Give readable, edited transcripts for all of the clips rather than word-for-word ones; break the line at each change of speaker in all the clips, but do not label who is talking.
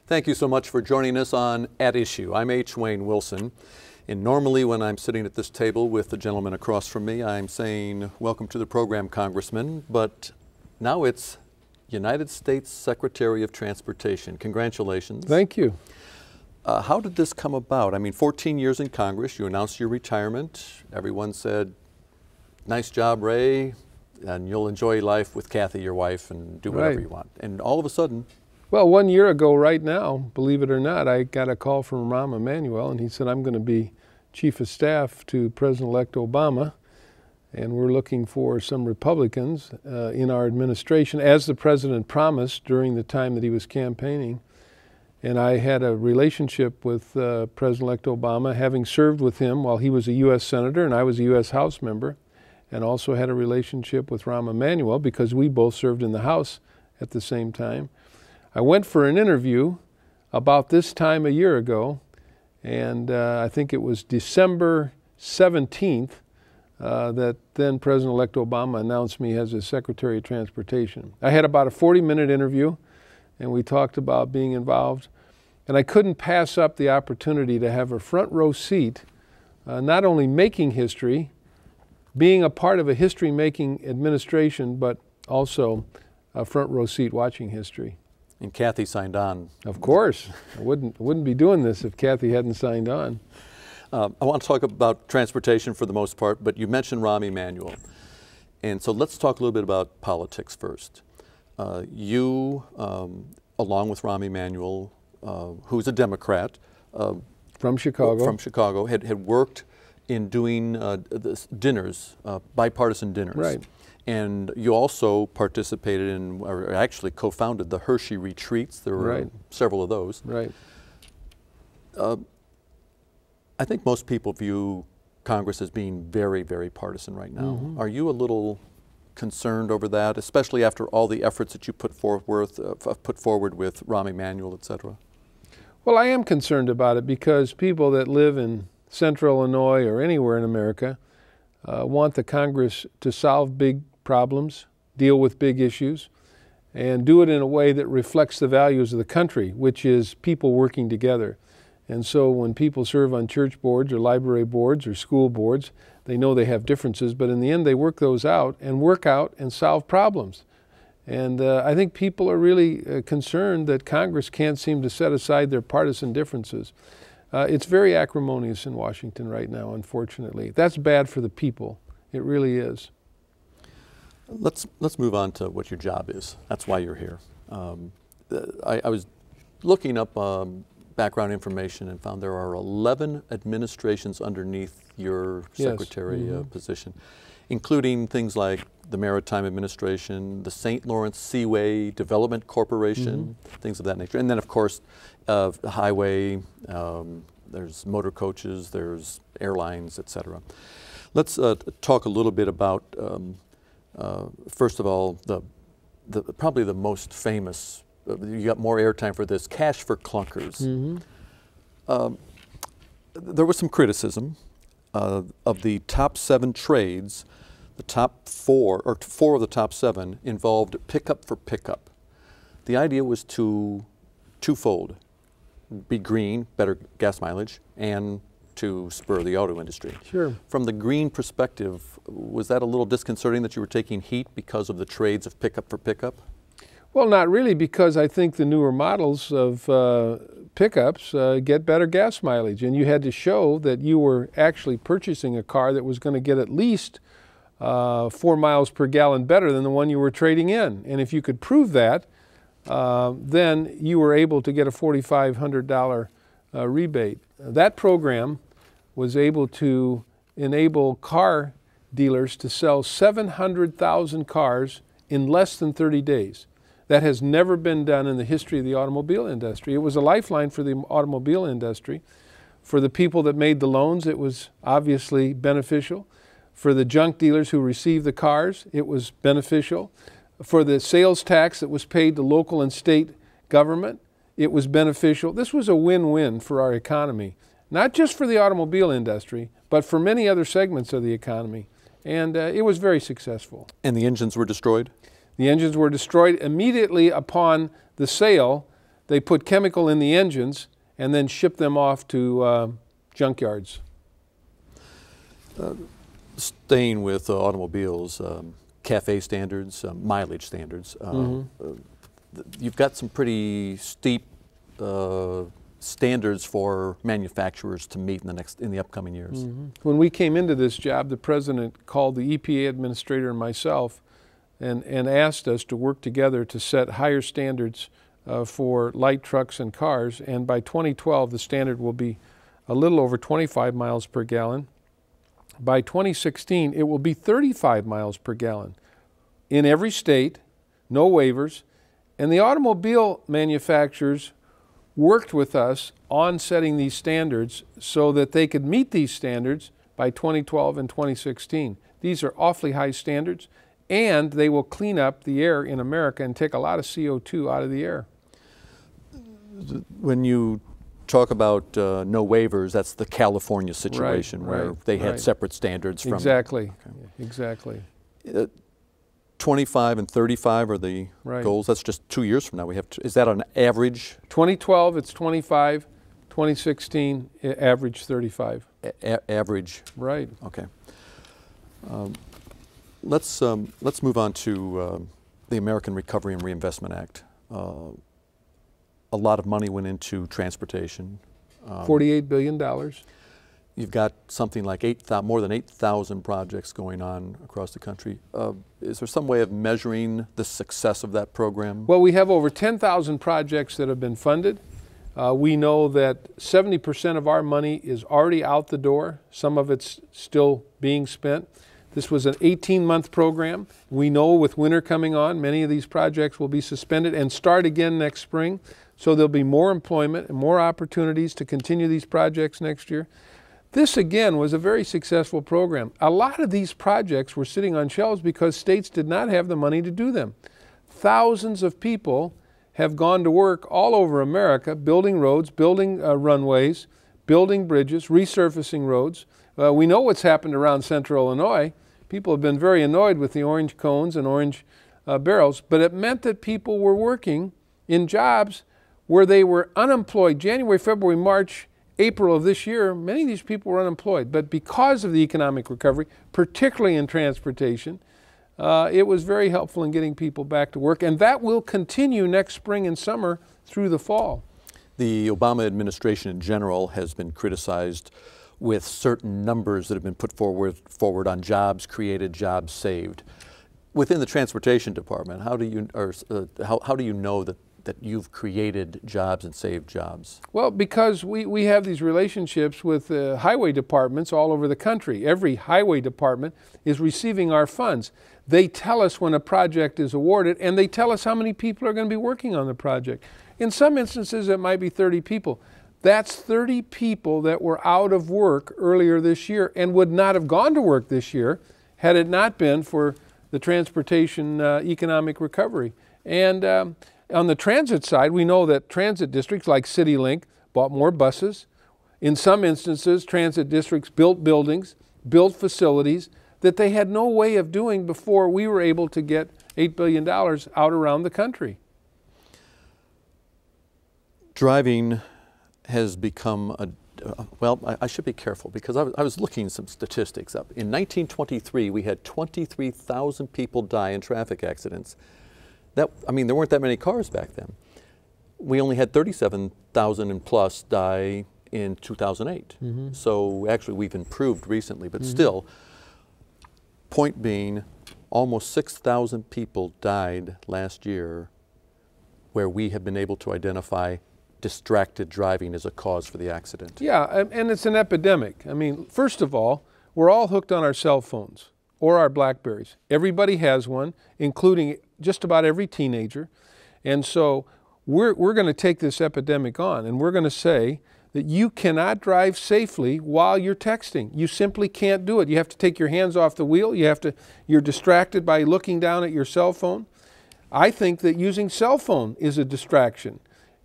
Thank you so much for joining us on At Issue. I'm H. Wayne Wilson, and normally when I'm sitting at this table with the gentleman across from me, I'm saying, welcome to the program, Congressman, but now it's United States Secretary of Transportation. Congratulations.
Thank you.
How did this come about? I mean, 14 years in Congress, you announced your retirement. Everyone said, nice job, Ray, and you'll enjoy life with Kathy, your wife, and do whatever you want. And all of a sudden,
well, 1 year ago right now, believe it or not, I got a call from Rahm Emanuel, and he said, I'm going to be Chief of Staff to President-elect Obama, and we're looking for some Republicans in our administration, as the President promised during the time that he was campaigning. And I had a relationship with President-elect Obama, having served with him while he was a U.S. Senator and I was a U.S. House member, and also had a relationship with Rahm Emanuel because we both served in the House at the same time. I went for an interview about this time a year ago, and I think it was December 17th that then President-elect Obama announced me as his Secretary of Transportation. I had about a 40-minute interview, and we talked about being involved, and I couldn't pass up the opportunity to have a front row seat, not only making history, being a part of a history-making administration, but also a front row seat watching history.
and Kathy signed on.
Of course. I wouldn't be doing this if Kathy hadn't signed on.
I want to talk about transportation for the most part, but you mentioned Rahm Emanuel. And so let's talk a little bit about politics first. You, along with Rahm Emanuel, who's a Democrat,
from Chicago,
had worked in doing dinners, bipartisan dinners.
Right.
And you also participated in, or actually co-founded the Hershey Retreats. There were several of those.
Right.
I think most people view Congress as being very, very partisan right now. Mm-hmm. Are you a little concerned over that, especially after all the efforts that you put forward with Rahm Emanuel, et cetera?
Well, I am concerned about it because people that live in Central Illinois or anywhere in America want the Congress to solve big problems, deal with big issues, and do it in a way that reflects the values of the country, which is people working together. And so when people serve on church boards or library boards or school boards, they know they have differences, but in the end they work those out and solve problems. And I think people are really concerned that Congress can't seem to set aside their partisan differences. It's very acrimonious in Washington right now, unfortunately. That's bad for the people. It really is.
Let's move on to what your job is. That's why you're here. I was looking up background information and found there are 11 administrations underneath your secretary position, including things like the Maritime Administration, the St. Lawrence Seaway Development Corporation, things of that nature. And then, of course, highway, there's motor coaches, there's airlines, et cetera. Let's talk a little bit about, first of all, probably the most famous, you got more airtime for this, Cash for Clunkers. There was some criticism of the top 7 trades. The top 4, or 4 of the top 7, involved pickup for pickup. The idea was twofold: be green, better gas mileage, and to spur the auto industry.
Sure.
From the green perspective, was that a little disconcerting that you were taking heat because of the trades of pickup for pickup?
Well, not really, because I think the newer models of pickups get better gas mileage, and you had to show that you were actually purchasing a car that was going to get at least 4 miles per gallon better than the one you were trading in. And if you could prove that, then you were able to get a $4,500 rebate. That program was able to enable car dealers to sell 700,000 cars in less than 30 days. That has never been done in the history of the automobile industry. It was a lifeline for the automobile industry. For the people that made the loans, it was obviously beneficial. For the junk dealers who received the cars, it was beneficial. For the sales tax that was paid to local and state government, it was beneficial. This was a win-win for our economy, not just for the automobile industry, but for many other segments of the economy. And it was very successful.
And the engines were destroyed?
The engines were destroyed immediately upon the sale. they put chemical in the engines and then ship them off to junkyards.
Staying with automobiles, CAFE standards, mileage standards, you've got some pretty steep standards for manufacturers to meet in the upcoming years.
When we came into this job, the President called the EPA administrator and myself and asked us to work together to set higher standards for light trucks and cars, and by 2012 the standard will be a little over 25 miles per gallon. By 2016 it will be 35 miles per gallon in every state, no waivers, and the automobile manufacturers worked with us on setting these standards so that they could meet these standards by 2012 and 2016. These are awfully high standards, and they will clean up the air in America and take a lot of CO2 out of the air.
When you talk about no waivers, that's the California situation where they had separate standards from...
Exactly, exactly.
25 and 35 are the goals. That's just 2 years from now. Is that on average?
2012 it's 25, 2016 average 35.
Average.
Right.
Okay. Let's move on to the American Recovery and Reinvestment Act. A lot of money went into transportation.
$48 billion.
You've got something like more than 8,000 projects going on across the country. Is there some way of measuring the success of that program?
Well, we have over 10,000 projects that have been funded. We know that 70% of our money is already out the door. Some of it's still being spent. This was an 18-month program. We know with winter coming on, many of these projects will be suspended and start again next spring. So there'll be more employment and more opportunities to continue these projects next year. This, again, was a very successful program. A lot of these projects were sitting on shelves because states did not have the money to do them. Thousands of people have gone to work all over America building roads, building runways, building bridges, resurfacing roads. We know what's happened around central Illinois. People have been very annoyed with the orange cones and orange barrels, but it meant that people were working in jobs where they were unemployed. January, February, March, April of this year, many of these people were unemployed. But because of the economic recovery, particularly in transportation, it was very helpful in getting people back to work. And that will continue next spring and summer through the fall.
The Obama administration in general has been criticized with certain numbers that have been put forward on jobs created, jobs saved. Within the transportation department, how do you know that you've created jobs and saved jobs? Well,
because we have these relationships with highway departments all over the country. Every highway department is receiving our funds. They tell us when a project is awarded, and they tell us how many people are going to be working on the project. In some instances, it might be 30 people. That's 30 people that were out of work earlier this year and would not have gone to work this year had it not been for the transportation economic recovery. And on the transit side, we know that transit districts like CityLink bought more buses. In some instances, transit districts built buildings, built facilities that they had no way of doing before we were able to get $8 billion out around the country.
Driving has become well, I should be careful because I was looking some statistics up. In 1923, we had 23,000 people die in traffic accidents. I mean, there weren't that many cars back then. We only had 37,000 and plus die in 2008. So actually we've improved recently, but still, point being, almost 6,000 people died last year where we have been able to identify distracted driving as a cause for the accident.
Yeah, and it's an epidemic. I mean, first of all, we're all hooked on our cell phones or our Blackberries. Everybody has one, including just about every teenager. And so we're going to take this epidemic on, and we're going to say that you cannot drive safely while you're texting. You simply can't do it. You have to take your hands off the wheel. You're distracted by looking down at your cell phone. I think that using cell phone is a distraction.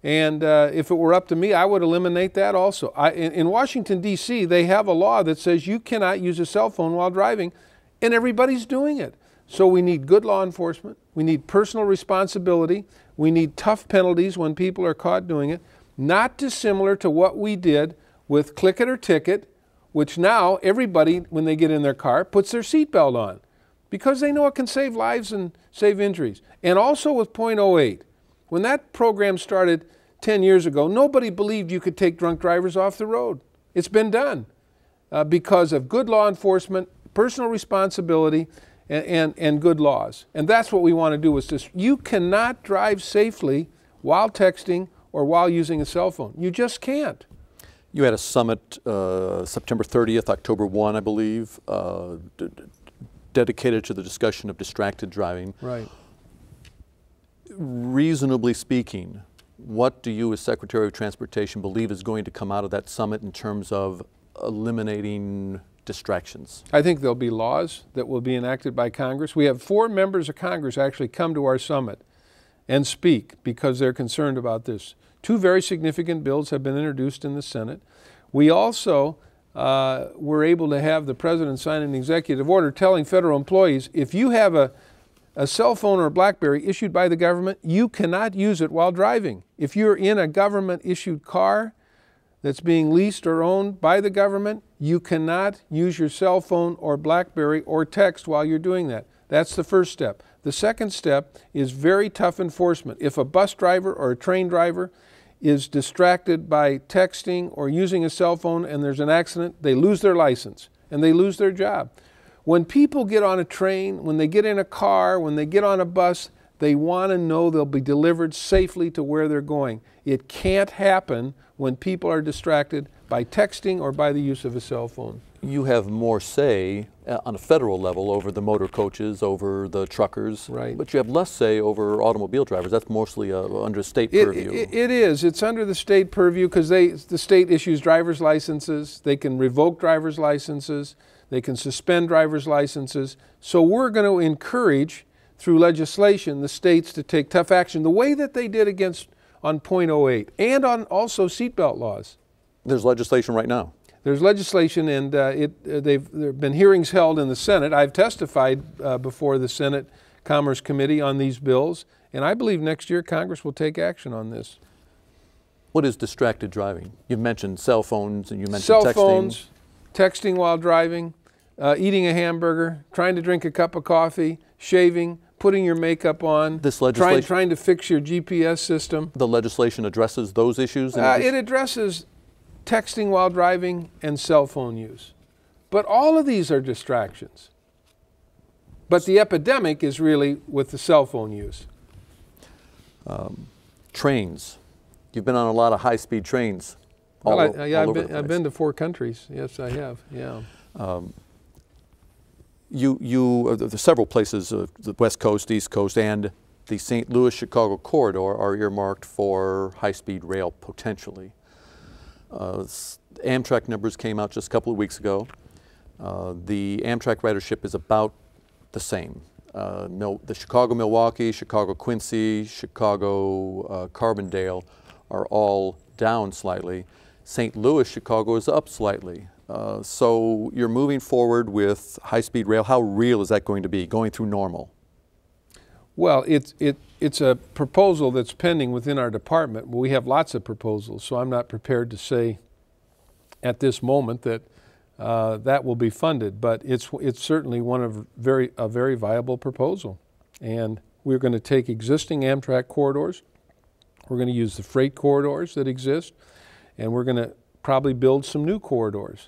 And if it were up to me, I would eliminate that also. In Washington, D.C., they have a law that says you cannot use a cell phone while driving, and everybody's doing it. So we need good law enforcement. We need personal responsibility. We need tough penalties when people are caught doing it, not dissimilar to what we did with click it or ticket, which now everybody, when they get in their car, puts their seatbelt on because they know it can save lives and save injuries. And also with .08. When that program started 10 years ago, nobody believed you could take drunk drivers off the road. It's been done because of good law enforcement, personal responsibility, and good laws. And that's what we want to do is just, you cannot drive safely while texting or while using a cell phone. You just can't.
You had a summit September 30th, October 1, I believe, dedicated to the discussion of distracted driving.
Right.
Reasonably speaking, what do you as Secretary of Transportation believe is going to come out of that summit in terms of eliminating distractions?
I think there'll be laws that will be enacted by Congress. We have 4 members of Congress actually come to our summit and speak because they're concerned about this. 2 very significant bills have been introduced in the Senate. We also were able to have the President sign an executive order telling federal employees, if you have a cell phone or a BlackBerry issued by the government, you cannot use it while driving. If you're in a government-issued car that's being leased or owned by the government, you cannot use your cell phone or BlackBerry or text while you're doing that. That's the first step. The second step is very tough enforcement. If a bus driver or a train driver is distracted by texting or using a cell phone and there's an accident, they lose their license and they lose their job. When people get on a train, when they get in a car, when they get on a bus, they want to know they'll be delivered safely to where they're going. It can't happen when people are distracted by texting or by the use of a cell phone.
You have more say on a federal level over the motor coaches, over the truckers,
right.
But you have less say over automobile drivers. That's mostly under state purview.
It is. It's under the state purview because the state issues driver's licenses. They can revoke driver's licenses. They can suspend driver's licenses. So we're going to encourage, through legislation, the states to take tough action, the way that they did on .08 and on also seatbelt laws.
There's legislation right now.
There's legislation, and there have been hearings held in the Senate. I've testified before the Senate Commerce Committee on these bills, and I believe next year Congress will take action on this.
What is distracted driving? You've mentioned cell phones and you mentioned
cell
texting.
Phones, texting while driving, eating a hamburger, trying to drink a cup of coffee, shaving, putting your makeup on,
this legislation,
trying to fix your GPS system.
The legislation addresses those issues?
It addresses texting while driving and cell phone use. But all of these are distractions. But the epidemic is really with the cell phone use.
Trains. You've been on a lot of high-speed trains.
I've been to 4 countries. Yes, I have. Yeah.
There's several places, the West Coast, East Coast, and the St. Louis-Chicago corridor are earmarked for high-speed rail potentially. Amtrak numbers came out just a couple of weeks ago. The Amtrak ridership is about the same. The Chicago-Milwaukee, Chicago-Quincy, Chicago-Carbondale are all down slightly. St. Louis-Chicago is up slightly. So you're moving forward with high-speed rail. How real is that going to be, going through Normal?
Well, it's a proposal that's pending within our department. We have lots of proposals, so I'm not prepared to say at this moment that that will be funded, but it's certainly a very viable proposal. And we're going to take existing Amtrak corridors, we're going to use the freight corridors that exist, and we're going to probably build some new corridors.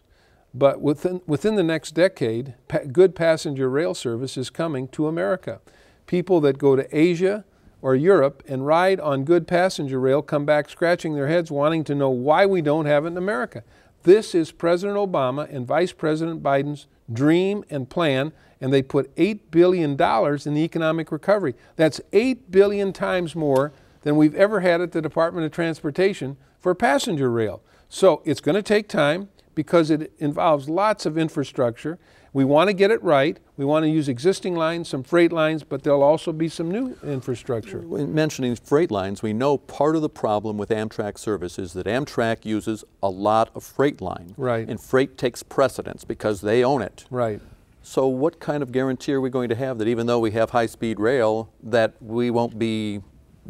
But within the next decade, good passenger rail service is coming to America. People that go to Asia or Europe and ride on good passenger rail come back scratching their heads wanting to know why we don't have it in America. This is President Obama and Vice President Biden's dream and plan, and they put $8 billion in the economic recovery. That's 8 billion times more than we've ever had at the Department of Transportation for passenger rail. So it's going to take time because it involves lots of infrastructure. We want to get it right. We want to use existing lines, some freight lines, but there'll also be some new infrastructure.
When mentioning freight lines, we know part of the problem with Amtrak service is that Amtrak uses a lot of freight line.
Right.
And freight takes precedence because they own it.
Right.
So what kind of guarantee are we going to have that even though we have high-speed rail, that we won't be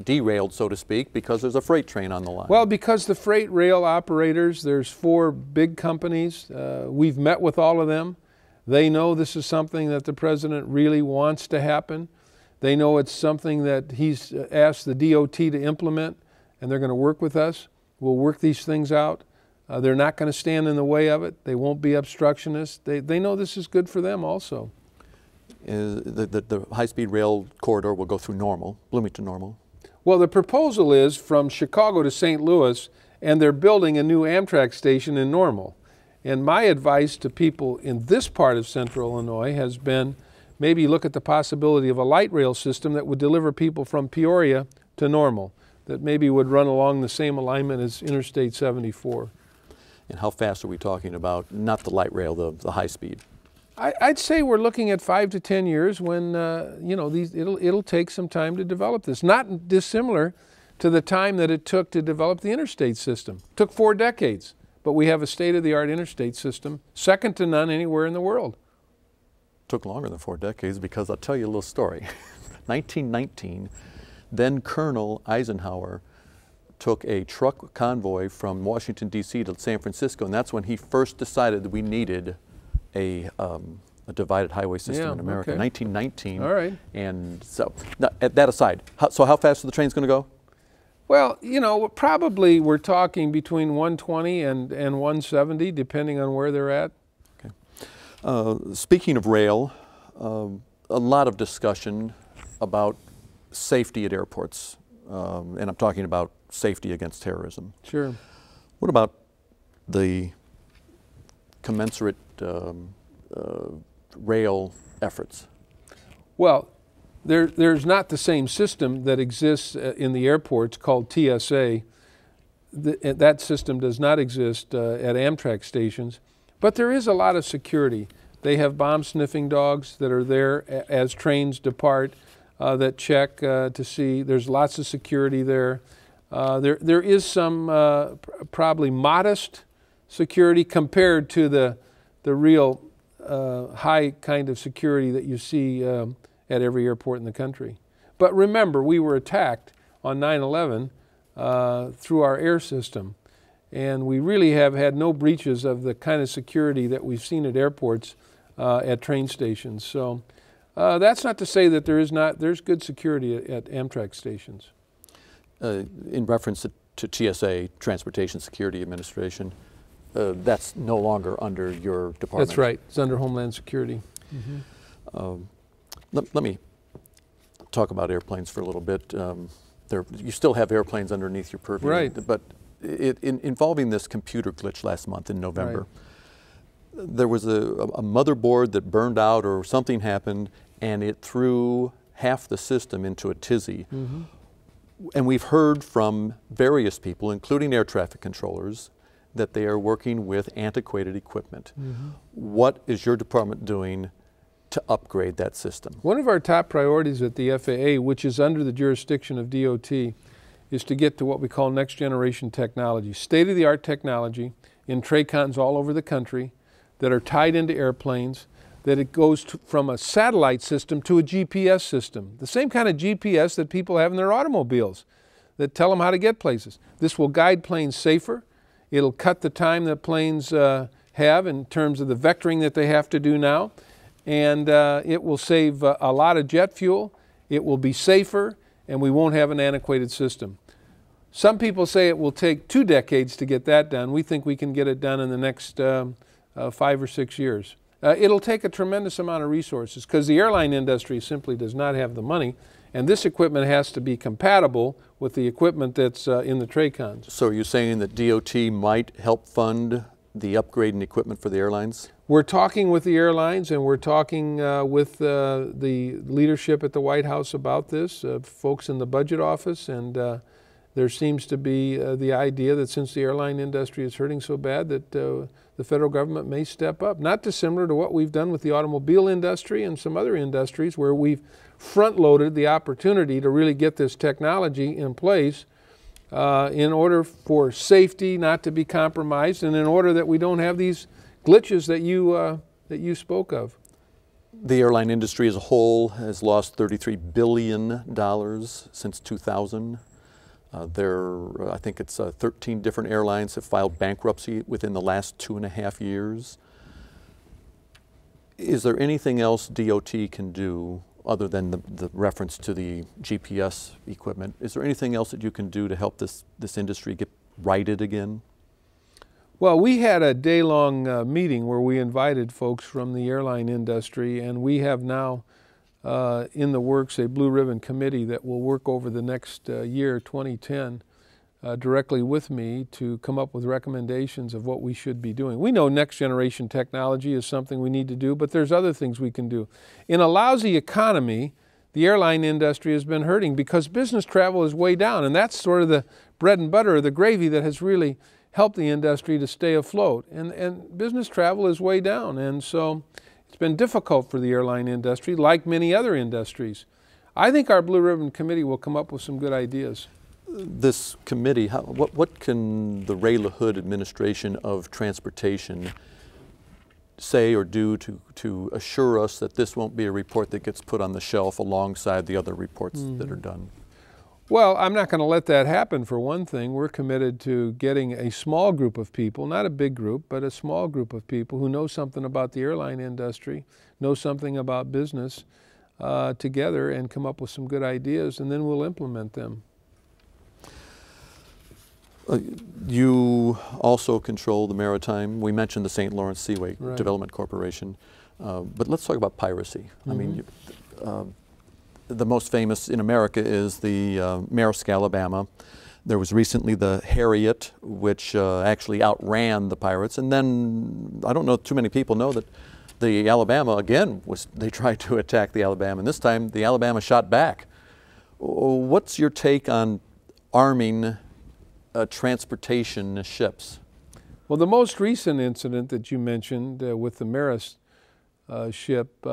derailed, so to speak, because there's a freight train on the line?
Well, because the freight rail operators, there's 4 big companies. We've met with all of them. They know this is something that the president really wants to happen. They know it's something that he's asked the DOT to implement, and they're going to work with us. We'll work these things out. They're not going to stand in the way of it. They won't be obstructionists. They know this is good for them also.
The high-speed rail corridor will go through Normal, Bloomington Normal.
Well, the proposal is from Chicago to St. Louis, and they're building a new Amtrak station in Normal. And my advice to people in this part of central Illinois has been maybe look at the possibility of a light rail system that would deliver people from Peoria to Normal, that maybe would run along the same alignment as Interstate 74.
And how fast are we talking about? Not the light rail, the high speed.
I'd say we're looking at 5 to 10 years when you know, it'll take some time to develop this. Not dissimilar to the time that it took to develop the interstate system. It took 4 decades, but we have a state-of-the-art interstate system, second to none anywhere in the world.
Took longer than 4 decades because I'll tell you a little story. 1919, then Colonel Eisenhower took a truck convoy from Washington, D.C. to San Francisco, and that's when he first decided that we needed a divided highway system in America.
Okay.
1919.
All right.
And so, that aside, so how fast are the trains going to go?
Well, you know, probably we're talking between 120 and 170, depending on where they're at.
Okay. Speaking of rail, a lot of discussion about safety at airports, and I'm talking about safety against terrorism.
Sure.
What about the commensurate rail efforts?
Well, there's not the same system that exists in the airports called TSA. That system does not exist at Amtrak stations, but there is a lot of security. They have bomb sniffing dogs that are there as trains depart that check to see. There's lots of security there. There is some probably modest security compared to the real high kind of security that you see at every airport in the country. But remember, we were attacked on 9/11 through our air system, and we really have had no breaches of the kind of security that we've seen at airports at train stations. So that's not to say that there's good security at Amtrak stations.
In reference to TSA, Transportation Security Administration, that's no longer under your department.
That's right. It's under Homeland Security. Mm-hmm.
Let me talk about airplanes for a little bit. You still have airplanes underneath your purview.
Right.
But involving this computer glitch last month in November, there was a motherboard that burned out or something happened, and it threw half the system into a tizzy. Mm-hmm. And we've heard from various people, including air traffic controllers, that they are working with antiquated equipment. Mm-hmm. What is your department doing to upgrade that system?
One of our top priorities at the FAA, which is under the jurisdiction of DOT, is to get to what we call next generation technology, state-of-the-art technology in TRACONs all over the country that are tied into airplanes, that it goes from a satellite system to a GPS system, the same kind of GPS that people have in their automobiles that tell them how to get places. This will guide planes safer. It'll cut the time that planes have in terms of the vectoring that they have to do now, and it will save a lot of jet fuel. It will be safer, and we won't have an antiquated system. Some people say it will take 2 decades to get that done. We think we can get it done in the next 5 or 6 years. It'll take a tremendous amount of resources because the airline industry simply does not have the money, and this equipment has to be compatible with the equipment that's in the TRACONs.
So are you saying that DOT might help fund the upgrade in equipment for the airlines?
We're talking with the airlines, and we're talking with the leadership at the White House about this, folks in the budget office, and there seems to be the idea that since the airline industry is hurting so bad that the federal government may step up, not dissimilar to what we've done with the automobile industry and some other industries where we've front-loaded the opportunity to really get this technology in place in order for safety not to be compromised and in order that we don't have these glitches that you spoke of.
The airline industry as a whole has lost $33 billion since 2000. I think it's 13 different airlines have filed bankruptcy within the last 2.5 years. Is there anything else DOT can do other than the reference to the GPS equipment? Is there anything else that you can do to help this industry get righted again?
Well, we had a day-long meeting where we invited folks from the airline industry, and we have now in the works a Blue Ribbon Committee that will work over the next year, 2010, directly with me to come up with recommendations of what we should be doing. We know next generation technology is something we need to do, but there's other things we can do. In a lousy economy, the airline industry has been hurting because business travel is way down, and that's sort of the bread and butter, or the gravy that has really helped the industry to stay afloat. And business travel is way down, and so it's been difficult for the airline industry, like many other industries. I think our Blue Ribbon Committee will come up with some good ideas.
This committee, what can the LaHood administration of transportation say or do to assure us that this won't be a report that gets put on the shelf alongside the other reports that are done?
Well, I'm not going to let that happen, for one thing. We're committed to getting a small group of people, not a big group, but a small group of people who know something about the airline industry, know something about business, together and come up with some good ideas, and then we'll implement them.
You also control the maritime. We mentioned the St. Lawrence Seaway
Right.
Development Corporation, but let's talk about piracy. I mean, the most famous in America is the Maersk, Alabama. There was recently the Harriet, which actually outran the pirates. And then I don't know too many people know that the Alabama, again, they tried to attack the Alabama. And this time the Alabama shot back. What's your take on arming transportation ships?
Well, the most recent incident that you mentioned with the Maersk ship,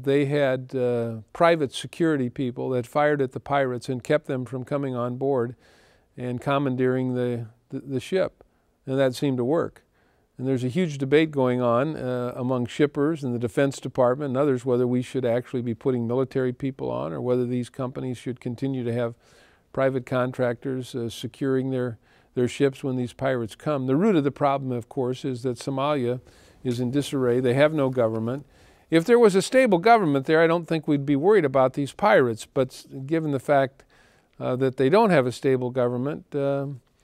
they had private security people that fired at the pirates and kept them from coming on board and commandeering the ship, and that seemed to work. And there's a huge debate going on among shippers and the Defense Department and others whether we should actually be putting military people on or whether these companies should continue to have private contractors securing their ships when these pirates come. The root of the problem, of course, is that Somalia is in disarray. They have no government. If there was a stable government there, I don't think we'd be worried about these pirates. But given the fact that they don't have a stable government,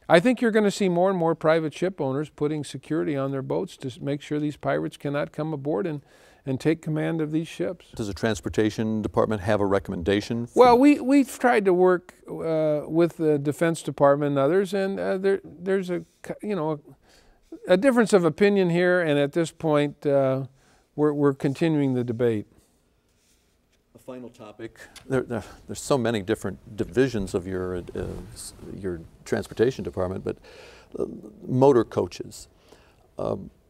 I think you're going to see more and more private ship owners putting security on their boats to make sure these pirates cannot come aboard and take command of these ships.
Does the Transportation Department have a recommendation?
Well, we've tried to work with the Defense Department and others, and there's a difference of opinion here, and at this point we're continuing the debate.
A final topic. There's so many different divisions of your Transportation Department, but motor coaches.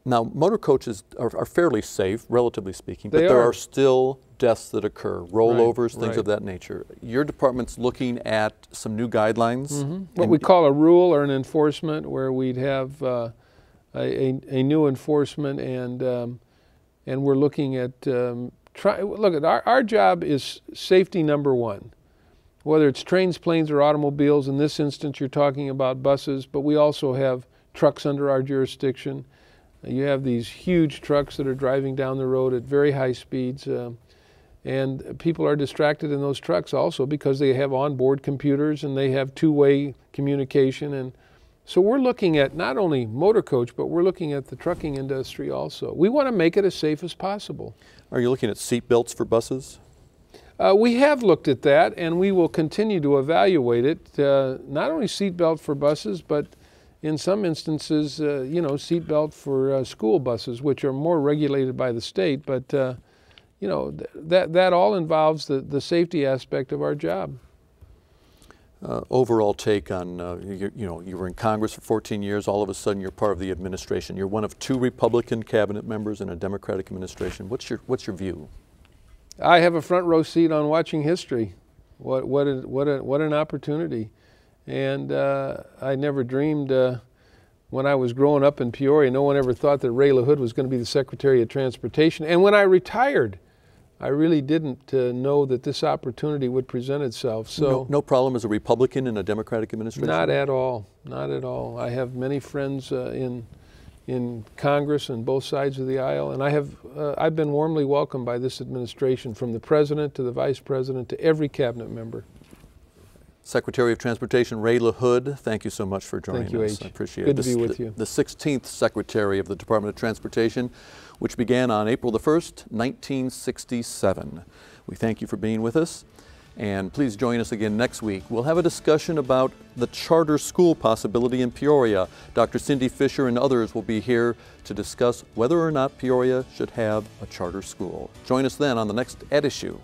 Now, motor coaches are fairly safe, relatively speaking, but there are still deaths that occur, rollovers, things of that nature. Your department's looking at some new guidelines.
What we call a rule or an enforcement, where we'd have a new enforcement, and we're looking at our job is safety number one. Whether it's trains, planes, or automobiles, in this instance you're talking about buses, but we also have trucks under our jurisdiction. You have these huge trucks that are driving down the road at very high speeds, and people are distracted in those trucks also because they have onboard computers and they have two-way communication. And so we're looking at not only motor coach, but we're looking at the trucking industry also. We want to make it as safe as possible. Are
you looking at seat belts for buses?
We have looked at that, and we will continue to evaluate it. Not only seat belt for buses, but in some instances, seat belt for school buses, which are more regulated by the state. But that all involves the safety aspect of our job.
Overall take on you were in Congress for 14 years. All of a sudden, you're part of the administration. You're one of 2 Republican cabinet members in a Democratic administration. What's your view?
I have a front row seat on watching history. What an opportunity. And I never dreamed when I was growing up in Peoria, no one ever thought that Ray LaHood was going to be the Secretary of Transportation. And when I retired I really didn't know that this opportunity would present itself. So
no problem as a Republican in a Democratic administration?
Not at all, not at all. I have many friends in Congress on both sides of the aisle, and I've been warmly welcomed by this administration, from the President to the Vice President to every cabinet member.
Secretary of Transportation Ray LaHood, thank you so much for joining us.
Thank you, H.
I appreciate
it.
Good
to be with you.
The 16th Secretary of the Department of Transportation, which began on April the 1st, 1967. We thank you for being with us, and please join us again next week. We'll have a discussion about the charter school possibility in Peoria. Dr. Cindy Fisher and others will be here to discuss whether or not Peoria should have a charter school. Join us then on the next At Issue